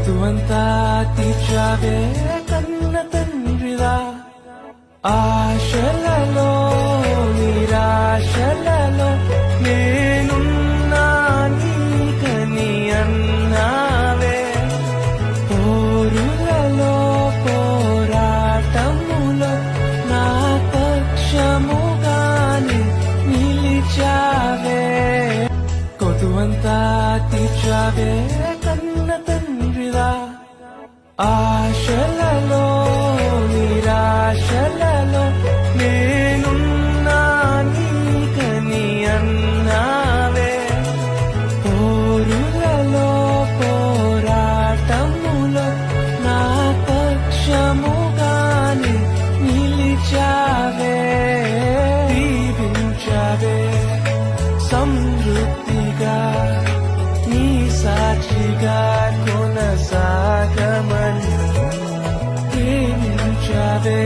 కొదువంతా తీర్చావే కన్న తండ్రిలా ఆశలలో నిరాశలలో నేనున్నా నీకని అన్నావే పోరులలో పోరాటములో నా పక్షముగాని నిలిచావే కొదువంతా తీర్చావే కన్న తండ్రిలా ఆశలలో నిరాశలలో నేనున్నా నీకని అన్నావే పోరులలో పోరాటములో నా పక్షముగాని నిలిచావే దీవించావే సమృద్ధిగా నీ సాక్షిగా కొనసాగమని ప్రేమించావే